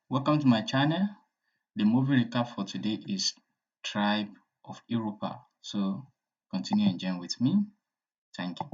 Welcome to my channel. The movie recap for today is Tribe of Europa. So continue enjoying with me. Thank you.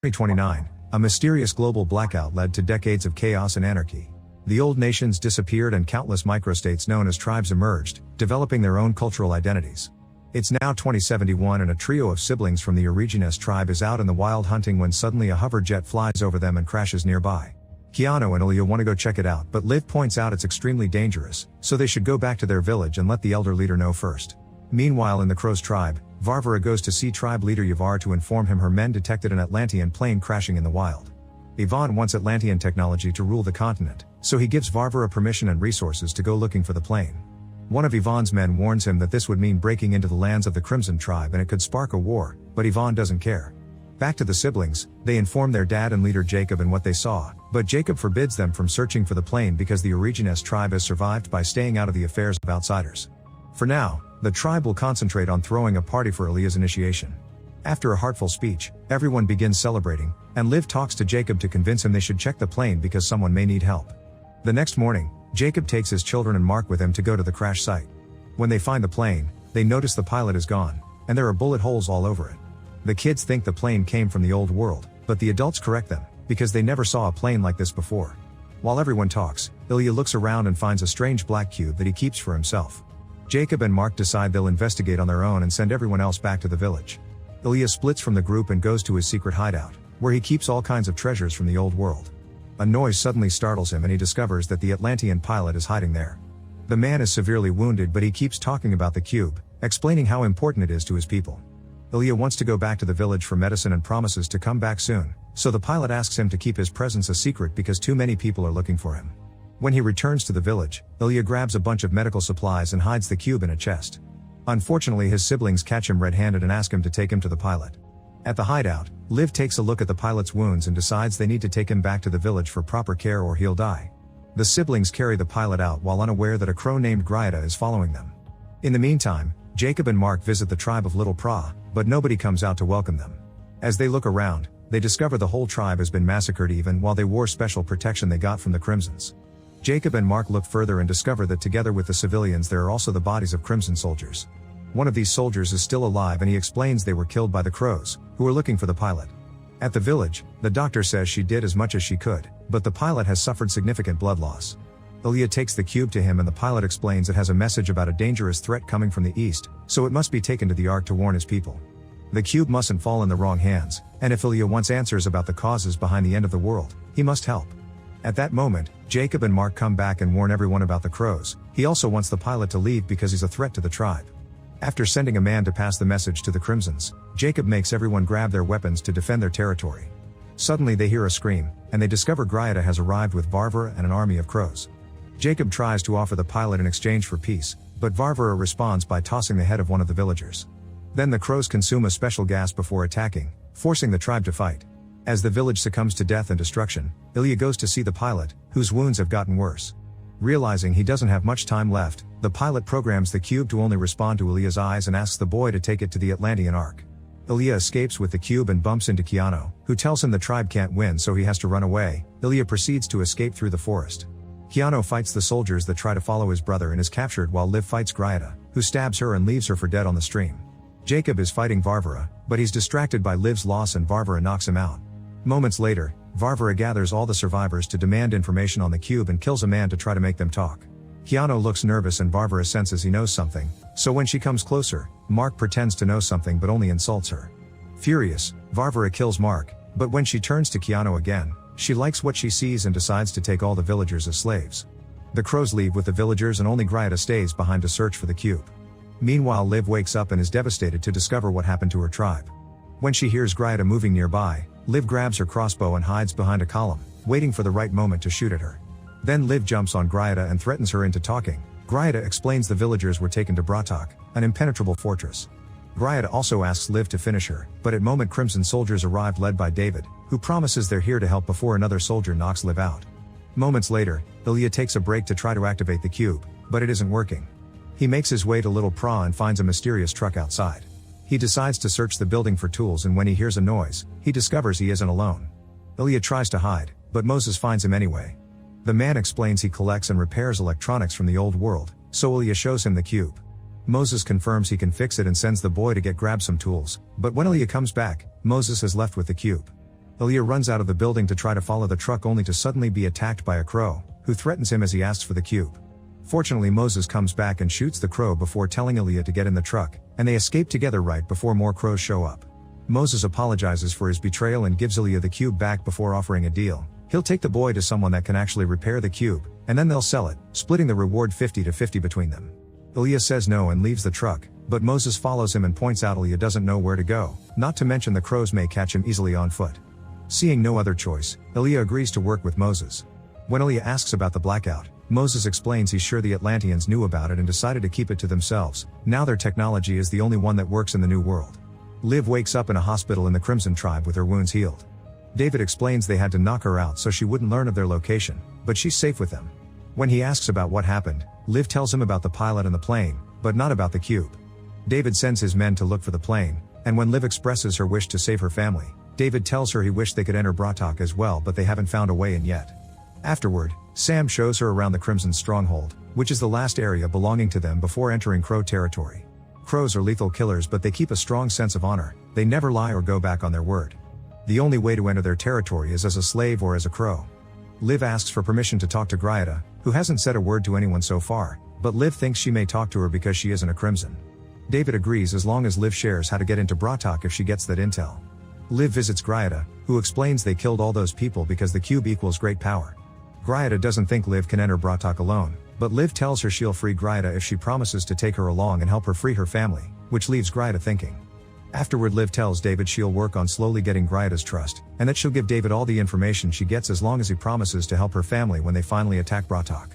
2029, a mysterious global blackout led to decades of chaos and anarchy. The old nations disappeared and countless microstates known as tribes emerged, developing their own cultural identities. It's now 2071 and a trio of siblings from the Origines tribe is out in the wild hunting when suddenly a hover jet flies over them and crashes nearby. Keanu and Ilya want to go check it out, but Liv points out it's extremely dangerous, so they should go back to their village and let the elder leader know first. Meanwhile in the Crow's tribe, Varvara goes to see tribe leader Yavar to inform him her men detected an Atlantean plane crashing in the wild. Ivan wants Atlantean technology to rule the continent, so he gives Varvara permission and resources to go looking for the plane. One of Ivan's men warns him that this would mean breaking into the lands of the Crimson tribe and it could spark a war, but Ivan doesn't care. Back to the siblings, they inform their dad and leader Jacob and what they saw, but Jacob forbids them from searching for the plane because the Origines tribe has survived by staying out of the affairs of outsiders. For now, the tribe will concentrate on throwing a party for Ilya's initiation. After a heartful speech, everyone begins celebrating, and Liv talks to Jacob to convince him they should check the plane because someone may need help. The next morning, Jacob takes his children and Mark with him to go to the crash site. When they find the plane, they notice the pilot is gone, and there are bullet holes all over it. The kids think the plane came from the old world, but the adults correct them, because they never saw a plane like this before. While everyone talks, Ilya looks around and finds a strange black cube that he keeps for himself. Jacob and Mark decide they'll investigate on their own and send everyone else back to the village. Ilya splits from the group and goes to his secret hideout, where he keeps all kinds of treasures from the old world. A noise suddenly startles him and he discovers that the Atlantean pilot is hiding there. The man is severely wounded but he keeps talking about the cube, explaining how important it is to his people. Ilya wants to go back to the village for medicine and promises to come back soon, so the pilot asks him to keep his presence a secret because too many people are looking for him. When he returns to the village, Ilya grabs a bunch of medical supplies and hides the cube in a chest. Unfortunately his siblings catch him red-handed and ask him to take him to the pilot. At the hideout, Liv takes a look at the pilot's wounds and decides they need to take him back to the village for proper care or he'll die. The siblings carry the pilot out while unaware that a crow named Gryada is following them. In the meantime, Jacob and Mark visit the tribe of Little Pra, but nobody comes out to welcome them. As they look around, they discover the whole tribe has been massacred even while they wore special protection they got from the Crimsons. Jacob and Mark look further and discover that together with the civilians there are also the bodies of Crimson soldiers. One of these soldiers is still alive and he explains they were killed by the Crows, who are looking for the pilot. At the village, the doctor says she did as much as she could, but the pilot has suffered significant blood loss. Ilya takes the cube to him and the pilot explains it has a message about a dangerous threat coming from the east, so it must be taken to the Ark to warn his people. The cube mustn't fall in the wrong hands, and if Ilya wants answers about the causes behind the end of the world, he must help. At that moment, Jacob and Mark come back and warn everyone about the Crows. He also wants the pilot to leave because he's a threat to the tribe. After sending a man to pass the message to the Crimsons, Jacob makes everyone grab their weapons to defend their territory. Suddenly they hear a scream, and they discover Gryada has arrived with Varvara and an army of crows. Jacob tries to offer the pilot in exchange for peace, but Varvara responds by tossing the head of one of the villagers. Then the crows consume a special gas before attacking, forcing the tribe to fight. As the village succumbs to death and destruction, Ilya goes to see the pilot, whose wounds have gotten worse. Realizing he doesn't have much time left, the pilot programs the cube to only respond to Ilya's eyes and asks the boy to take it to the Atlantean Ark. Ilya escapes with the cube and bumps into Keanu, who tells him the tribe can't win so he has to run away. Ilya proceeds to escape through the forest. Keanu fights the soldiers that try to follow his brother and is captured while Liv fights Gryada, who stabs her and leaves her for dead on the stream. Jacob is fighting Varvara, but he's distracted by Liv's loss and Varvara knocks him out. Moments later, Varvara gathers all the survivors to demand information on the cube and kills a man to try to make them talk. Keanu looks nervous and Varvara senses he knows something, so when she comes closer, Mark pretends to know something but only insults her. Furious, Varvara kills Mark, but when she turns to Keanu again, she likes what she sees and decides to take all the villagers as slaves. The crows leave with the villagers and only Gryada stays behind to search for the cube. Meanwhile Liv wakes up and is devastated to discover what happened to her tribe. When she hears Gryada moving nearby, Liv grabs her crossbow and hides behind a column, waiting for the right moment to shoot at her. Then Liv jumps on Gryada and threatens her into talking. Gryada explains the villagers were taken to Bratok, an impenetrable fortress. Gryada also asks Liv to finish her, but at moment Crimson soldiers arrive led by David, who promises they're here to help before another soldier knocks Liv out. Moments later, Ilya takes a break to try to activate the cube, but it isn't working. He makes his way to Little Pra and finds a mysterious truck outside. He decides to search the building for tools and when he hears a noise, he discovers he isn't alone. Ilya tries to hide, but Moses finds him anyway. The man explains he collects and repairs electronics from the old world, so Ilya shows him the cube. Moses confirms he can fix it and sends the boy to grab some tools, but when Ilya comes back, Moses is left with the cube. Ilya runs out of the building to try to follow the truck only to suddenly be attacked by a crow, who threatens him as he asks for the cube. Fortunately, Moses comes back and shoots the crow before telling Ilya to get in the truck, and they escape together right before more crows show up. Moses apologizes for his betrayal and gives Ilya the cube back before offering a deal. He'll take the boy to someone that can actually repair the cube, and then they'll sell it, splitting the reward 50-50 between them. Ilya says no and leaves the truck, but Moses follows him and points out Ilya doesn't know where to go, not to mention the crows may catch him easily on foot. Seeing no other choice, Ilya agrees to work with Moses. When Ilya asks about the blackout, Moses explains he's sure the Atlanteans knew about it and decided to keep it to themselves. Now their technology is the only one that works in the new world. Liv wakes up in a hospital in the Crimson Tribe with her wounds healed. David explains they had to knock her out so she wouldn't learn of their location, but she's safe with them. When he asks about what happened, Liv tells him about the pilot and the plane, but not about the cube. David sends his men to look for the plane, and when Liv expresses her wish to save her family, David tells her he wished they could enter Bratok as well, but they haven't found a way in yet. Afterward, Sam shows her around the Crimson Stronghold, which is the last area belonging to them before entering Crow territory. Crows are lethal killers, but they keep a strong sense of honor. They never lie or go back on their word. The only way to enter their territory is as a slave or as a crow. Liv asks for permission to talk to Gryada, who hasn't said a word to anyone so far, but Liv thinks she may talk to her because she isn't a Crimson. David agrees as long as Liv shares how to get into Bratok if she gets that intel. Liv visits Gryada, who explains they killed all those people because the cube equals great power. Gryada doesn't think Liv can enter Bratok alone, but Liv tells her she'll free Gryada if she promises to take her along and help her free her family, which leaves Gryada thinking. Afterward, Liv tells David she'll work on slowly getting Gryada's trust, and that she'll give David all the information she gets as long as he promises to help her family when they finally attack Bratok.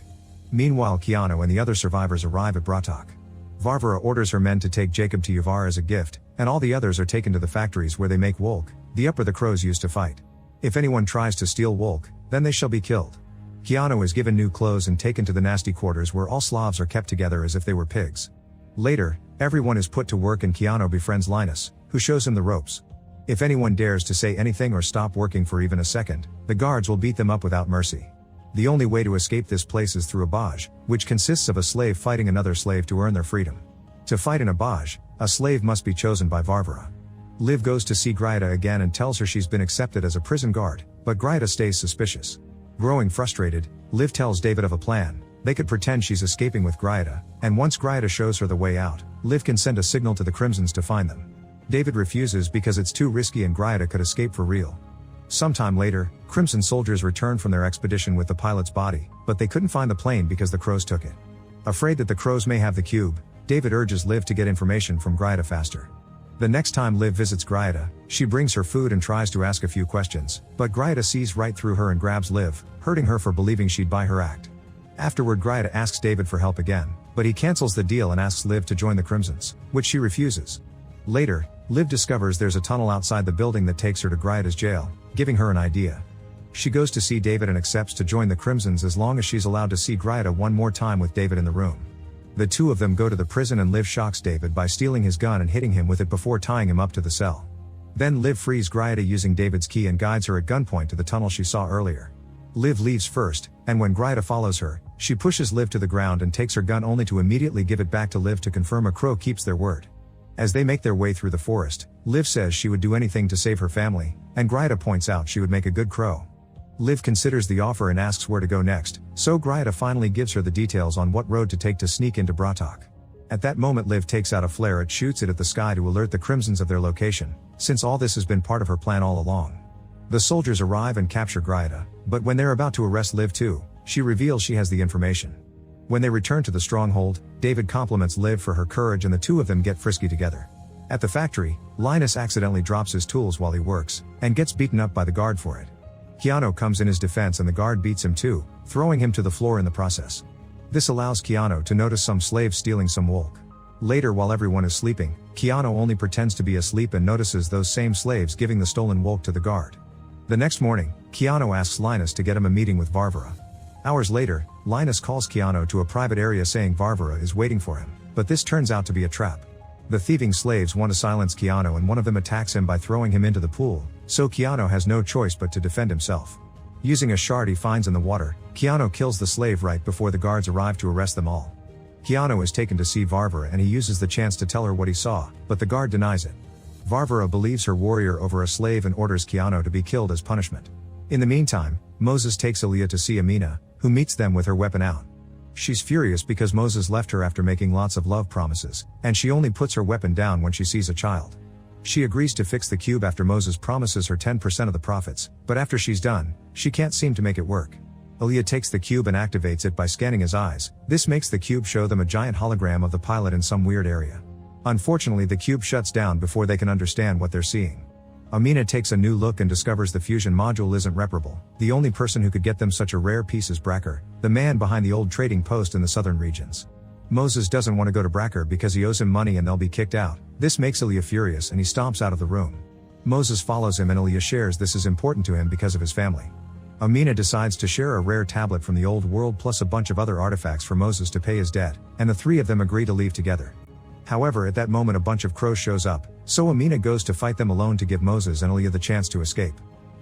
Meanwhile, Keanu and the other survivors arrive at Bratok. Varvara orders her men to take Jacob to Yavar as a gift, and all the others are taken to the factories where they make wolk, the upper the crows used to fight. If anyone tries to steal wolk, then they shall be killed. Keanu is given new clothes and taken to the nasty quarters where all Slavs are kept together as if they were pigs. Later, everyone is put to work and Keanu befriends Linus, who shows him the ropes. If anyone dares to say anything or stop working for even a second, the guards will beat them up without mercy. The only way to escape this place is through a baj, which consists of a slave fighting another slave to earn their freedom. To fight in a baj, a slave must be chosen by Varvara. Liv goes to see Gryada again and tells her she's been accepted as a prison guard, but Gryada stays suspicious. Growing frustrated, Liv tells David of a plan. They could pretend she's escaping with Gryada, and once Gryada shows her the way out, Liv can send a signal to the Crimsons to find them. David refuses because it's too risky and Gryada could escape for real. Sometime later, Crimson soldiers return from their expedition with the pilot's body, but they couldn't find the plane because the crows took it. Afraid that the crows may have the cube, David urges Liv to get information from Gryada faster. The next time Liv visits Gryada, she brings her food and tries to ask a few questions, but Gryada sees right through her and grabs Liv, hurting her for believing she'd buy her act. Afterward, Gryada asks David for help again, but he cancels the deal and asks Liv to join the Crimsons, which she refuses. Later, Liv discovers there's a tunnel outside the building that takes her to Gryada's jail, giving her an idea. She goes to see David and accepts to join the Crimsons as long as she's allowed to see Gryada one more time with David in the room. The two of them go to the prison and Liv shocks David by stealing his gun and hitting him with it before tying him up to the cell. Then Liv frees Gryada using David's key and guides her at gunpoint to the tunnel she saw earlier. Liv leaves first, and when Gryada follows her, she pushes Liv to the ground and takes her gun only to immediately give it back to Liv to confirm a crow keeps their word. As they make their way through the forest, Liv says she would do anything to save her family, and Gryada points out she would make a good crow. Liv considers the offer and asks where to go next, so Gryada finally gives her the details on what road to take to sneak into Bratok. At that moment, Liv takes out a flare and shoots it at the sky to alert the Crimsons of their location, since all this has been part of her plan all along. The soldiers arrive and capture Gryada, but when they're about to arrest Liv too, she reveals she has the information. When they return to the stronghold, David compliments Liv for her courage and the two of them get frisky together. At the factory, Linus accidentally drops his tools while he works, and gets beaten up by the guard for it. Keanu comes in his defense and the guard beats him too, throwing him to the floor in the process. This allows Keanu to notice some slaves stealing some wolk. Later, while everyone is sleeping, Keanu only pretends to be asleep and notices those same slaves giving the stolen wolk to the guard. The next morning, Keanu asks Linus to get him a meeting with Varvara. Hours later, Linus calls Keanu to a private area saying Varvara is waiting for him, but this turns out to be a trap. The thieving slaves want to silence Keanu and one of them attacks him by throwing him into the pool, so Keanu has no choice but to defend himself. Using a shard he finds in the water, Keanu kills the slave right before the guards arrive to arrest them all. Keanu is taken to see Varvara and he uses the chance to tell her what he saw, but the guard denies it. Varvara believes her warrior over a slave and orders Keanu to be killed as punishment. In the meantime, Moses takes Aaliyah to see Amina, who meets them with her weapon out. She's furious because Moses left her after making lots of love promises, and she only puts her weapon down when she sees a child. She agrees to fix the cube after Moses promises her 10% of the profits, but after she's done, she can't seem to make it work. Aaliyah takes the cube and activates it by scanning his eyes. This makes the cube show them a giant hologram of the pilot in some weird area. Unfortunately, the cube shuts down before they can understand what they're seeing. Amina takes a new look and discovers the fusion module isn't reparable. The only person who could get them such a rare piece is Bracker, the man behind the old trading post in the southern regions. Moses doesn't want to go to Bracker because he owes him money and they'll be kicked out. This makes Aaliyah furious and he stomps out of the room. Moses follows him and Aaliyah shares this is important to him because of his family. Amina decides to share a rare tablet from the old world plus a bunch of other artifacts for Moses to pay his debt, and the three of them agree to leave together. However, at that moment a bunch of crows shows up, so Amina goes to fight them alone to give Moses and Aaliyah the chance to escape.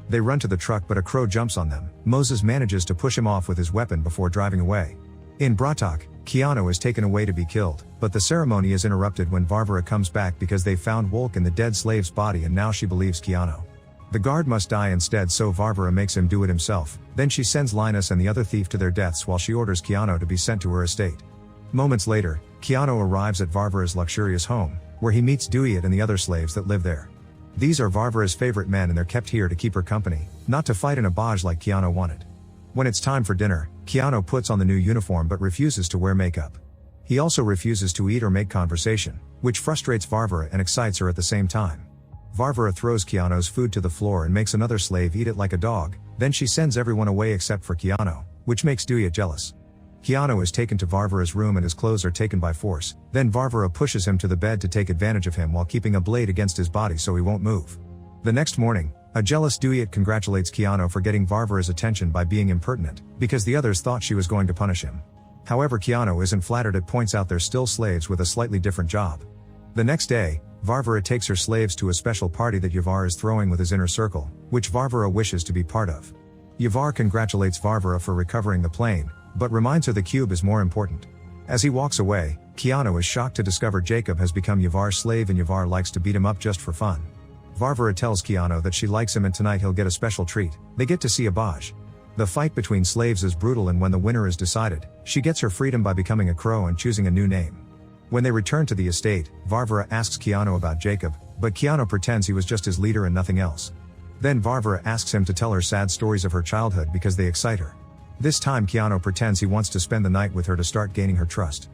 They run to the truck but a crow jumps on them. Moses manages to push him off with his weapon before driving away. In Bratak, Keanu is taken away to be killed, but the ceremony is interrupted when Varvara comes back because they found Wolk in the dead slave's body and now she believes Keanu. The guard must die instead, so Varvara makes him do it himself. Then she sends Linus and the other thief to their deaths while she orders Keanu to be sent to her estate. Moments later, Keanu arrives at Varvara's luxurious home, where he meets Duyet and the other slaves that live there. These are Varvara's favorite men and they're kept here to keep her company, not to fight in a Baj like Keanu wanted. When it's time for dinner, Keanu puts on the new uniform but refuses to wear makeup. He also refuses to eat or make conversation, which frustrates Varvara and excites her at the same time. Varvara throws Keanu's food to the floor and makes another slave eat it like a dog, then she sends everyone away except for Keanu, which makes Duyet jealous. Keanu is taken to Varvara's room and his clothes are taken by force, then Varvara pushes him to the bed to take advantage of him while keeping a blade against his body so he won't move. The next morning, a jealous Duyet congratulates Keanu for getting Varvara's attention by being impertinent, because the others thought she was going to punish him. However, Keanu isn't flattered and points out they're still slaves with a slightly different job. The next day, Varvara takes her slaves to a special party that Yavar is throwing with his inner circle, which Varvara wishes to be part of. Yavar congratulates Varvara for recovering the plane, but reminds her the cube is more important. As he walks away, Keanu is shocked to discover Jacob has become Yavar's slave and Yavar likes to beat him up just for fun. Varvara tells Keanu that she likes him and tonight he'll get a special treat. They get to see a Baj. The fight between slaves is brutal and when the winner is decided, she gets her freedom by becoming a crow and choosing a new name. When they return to the estate, Varvara asks Keanu about Jacob, but Keanu pretends he was just his leader and nothing else. Then Varvara asks him to tell her sad stories of her childhood because they excite her. This time Keanu pretends he wants to spend the night with her to start gaining her trust.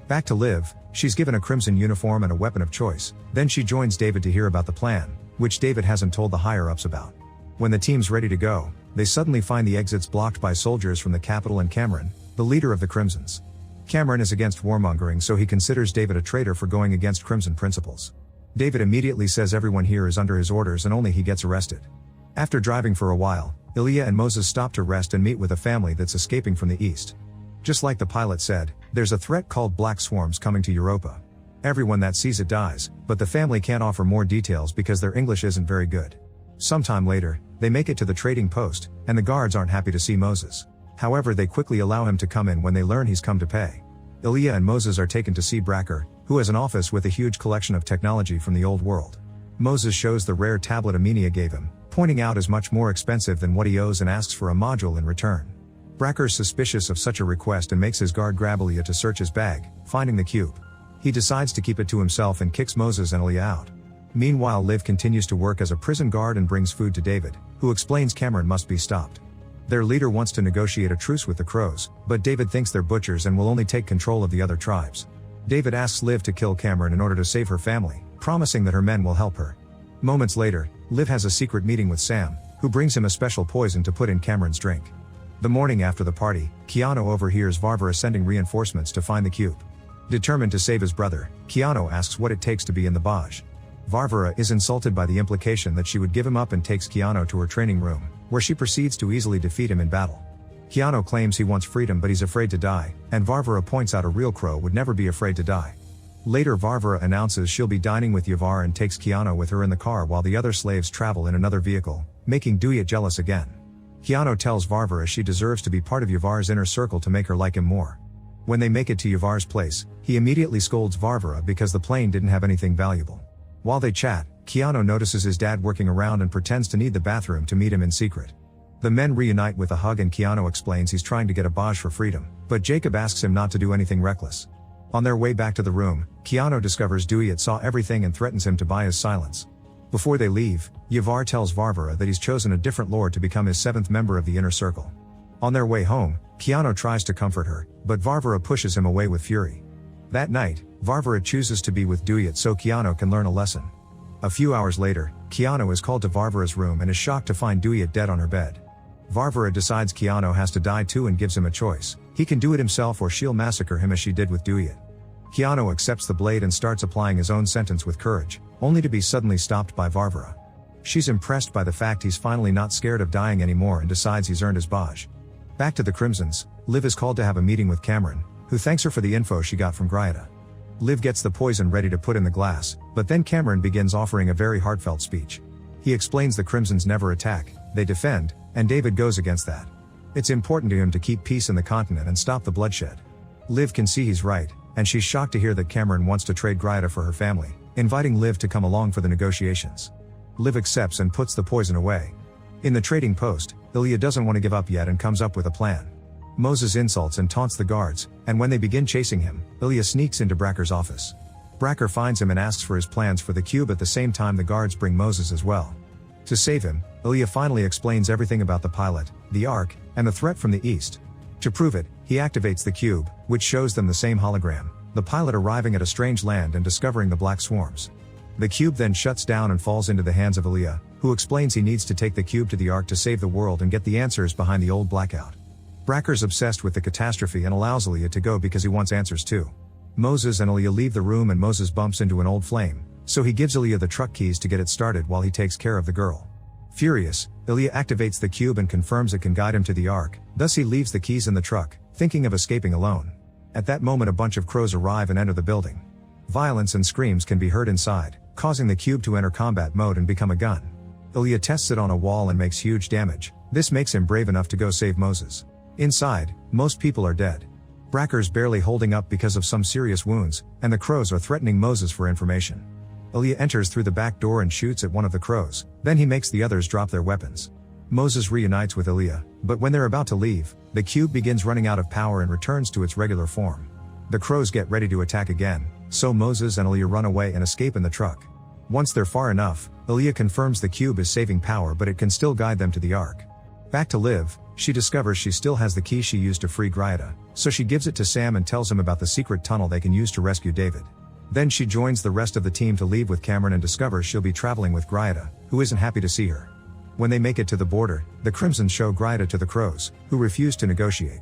Back to Liv, she's given a crimson uniform and a weapon of choice, then she joins David to hear about the plan, which David hasn't told the higher-ups about. When the team's ready to go, they suddenly find the exits blocked by soldiers from the capital and Cameron, the leader of the Crimsons. Cameron is against warmongering, so he considers David a traitor for going against Crimson principles. David immediately says everyone here is under his orders and only he gets arrested. After driving for a while, Aaliyah and Moses stop to rest and meet with a family that's escaping from the east. Just like the pilot said, there's a threat called black swarms coming to Europa. Everyone that sees it dies, but the family can't offer more details because their English isn't very good. Sometime later, they make it to the trading post, and the guards aren't happy to see Moses. However, they quickly allow him to come in when they learn he's come to pay. Aaliyah and Moses are taken to see Bracker, who has an office with a huge collection of technology from the old world. Moses shows the rare tablet Amina gave him, pointing out is much more expensive than what he owes and asks for a module in return. Bracker's suspicious of such a request and makes his guard grab Aaliyah to search his bag, finding the cube. He decides to keep it to himself and kicks Moses and Aaliyah out. Meanwhile, Liv continues to work as a prison guard and brings food to David, who explains Cameron must be stopped. Their leader wants to negotiate a truce with the crows, but David thinks they're butchers and will only take control of the other tribes. David asks Liv to kill Cameron in order to save her family, promising that her men will help her. Moments later, Liv has a secret meeting with Sam, who brings him a special poison to put in Cameron's drink. The morning after the party, Keanu overhears Varvara sending reinforcements to find the cube. Determined to save his brother, Keanu asks what it takes to be in the Baj. Varvara is insulted by the implication that she would give him up and takes Keanu to her training room, where she proceeds to easily defeat him in battle. Keanu claims he wants freedom but he's afraid to die, and Varvara points out a real crow would never be afraid to die. Later, Varvara announces she'll be dining with Yavar and takes Keanu with her in the car while the other slaves travel in another vehicle, making Duyet jealous again. Keanu tells Varvara she deserves to be part of Yavar's inner circle to make her like him more. When they make it to Yavar's place, he immediately scolds Varvara because the plane didn't have anything valuable. While they chat, Keanu notices his dad working around and pretends to need the bathroom to meet him in secret. The men reunite with a hug and Keanu explains he's trying to get a badge for freedom, but Jacob asks him not to do anything reckless. On their way back to the room, Keanu discovers Duyet saw everything and threatens him to buy his silence. Before they leave, Yavar tells Varvara that he's chosen a different lord to become his 7th member of the inner circle. On their way home, Keanu tries to comfort her, but Varvara pushes him away with fury. That night, Varvara chooses to be with Duyet so Keanu can learn a lesson. A few hours later, Keanu is called to Varvara's room and is shocked to find Duyet dead on her bed. Varvara decides Keanu has to die too and gives him a choice. He can do it himself or she'll massacre him as she did with Duyet. Keanu accepts the blade and starts applying his own sentence with courage, only to be suddenly stopped by Varvara. She's impressed by the fact he's finally not scared of dying anymore and decides he's earned his badge. Back to the Crimsons, Liv is called to have a meeting with Cameron, who thanks her for the info she got from Grieta. Liv gets the poison ready to put in the glass, but then Cameron begins offering a very heartfelt speech. He explains the Crimsons never attack, they defend, and David goes against that. It's important to him to keep peace in the continent and stop the bloodshed. Liv can see he's right, and she's shocked to hear that Cameron wants to trade Grieta for her family, inviting Liv to come along for the negotiations. Liv accepts and puts the poison away. In the trading post, Ilya doesn't want to give up yet and comes up with a plan. Moses insults and taunts the guards, and when they begin chasing him, Ilya sneaks into Bracker's office. Bracker finds him and asks for his plans for the cube. At the same time, the guards bring Moses as well. To save him, Ilya finally explains everything about the pilot, the Ark, and the threat from the east. To prove it, he activates the cube, which shows them the same hologram, the pilot arriving at a strange land and discovering the black swarms. The cube then shuts down and falls into the hands of Ilya, who explains he needs to take the cube to the Ark to save the world and get the answers behind the old blackout. Bracker's obsessed with the catastrophe and allows Ilya to go because he wants answers too. Moses and Ilya leave the room and Moses bumps into an old flame, so he gives Ilya the truck keys to get it started while he takes care of the girl. Furious, Ilya activates the cube and confirms it can guide him to the Ark, thus he leaves the keys in the truck, thinking of escaping alone. At that moment a bunch of crows arrive and enter the building. Violence and screams can be heard inside, causing the cube to enter combat mode and become a gun. Ilya tests it on a wall and makes huge damage. This makes him brave enough to go save Moses. Inside, most people are dead. Bracker's barely holding up because of some serious wounds, and the crows are threatening Moses for information. Ilya enters through the back door and shoots at one of the crows, then he makes the others drop their weapons. Moses reunites with Ilya, but when they're about to leave, the cube begins running out of power and returns to its regular form. The crows get ready to attack again, so Moses and Ilya run away and escape in the truck. Once they're far enough, Ilya confirms the cube is saving power but it can still guide them to the Ark. Back to Liv, she discovers she still has the key she used to free Grieta, so she gives it to Sam and tells him about the secret tunnel they can use to rescue David. Then she joins the rest of the team to leave with Cameron and discovers she'll be traveling with Grieta, who isn't happy to see her. When they make it to the border, the Crimsons show Grieta to the crows, who refuse to negotiate.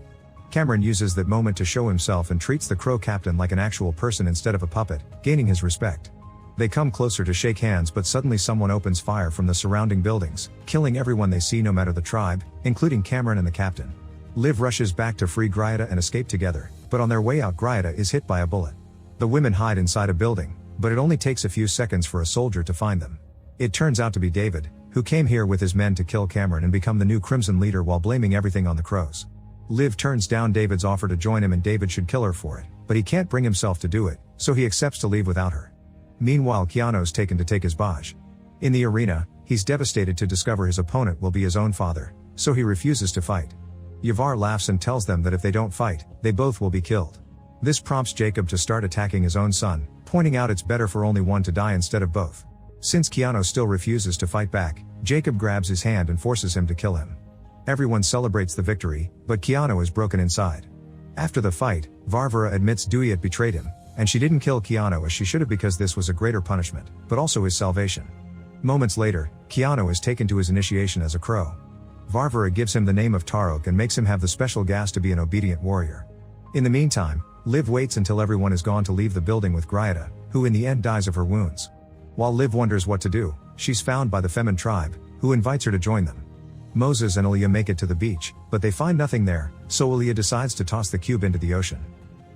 Cameron uses that moment to show himself and treats the crow captain like an actual person instead of a puppet, gaining his respect. They come closer to shake hands but suddenly someone opens fire from the surrounding buildings, killing everyone they see no matter the tribe, including Cameron and the captain. Liv rushes back to free Grieta and escape together, but on their way out Grieta is hit by a bullet. The women hide inside a building, but it only takes a few seconds for a soldier to find them. It turns out to be David, who came here with his men to kill Cameron and become the new Crimson leader while blaming everything on the crows. Liv turns down David's offer to join him and David should kill her for it, but he can't bring himself to do it, so he accepts to leave without her. Meanwhile Keanu's taken to take his badge. In the arena, he's devastated to discover his opponent will be his own father, so he refuses to fight. Yavar laughs and tells them that if they don't fight, they both will be killed. This prompts Jacob to start attacking his own son, pointing out it's better for only one to die instead of both. Since Keanu still refuses to fight back, Jacob grabs his hand and forces him to kill him. Everyone celebrates the victory, but Keanu is broken inside. After the fight, Varvara admits Duyet betrayed him, and she didn't kill Keanu as she should have because this was a greater punishment, but also his salvation. Moments later, Keanu is taken to his initiation as a crow. Varvara gives him the name of Tarok and makes him have the special gas to be an obedient warrior. In the meantime, Liv waits until everyone is gone to leave the building with Grieta, who in the end dies of her wounds. While Liv wonders what to do, she's found by the Femin tribe, who invites her to join them. Moses and Ilya make it to the beach, but they find nothing there, so Ilya decides to toss the cube into the ocean.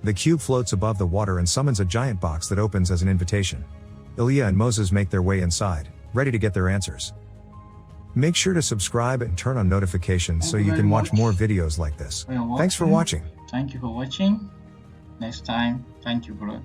The cube floats above the water and summons a giant box that opens as an invitation. Ilya and Moses make their way inside, ready to get their answers. Make sure to subscribe and turn on notifications so Thank you you very can watch much more videos like this. for your Thanks for watching. watching. Thank you for watching. Next time, thank you, bro.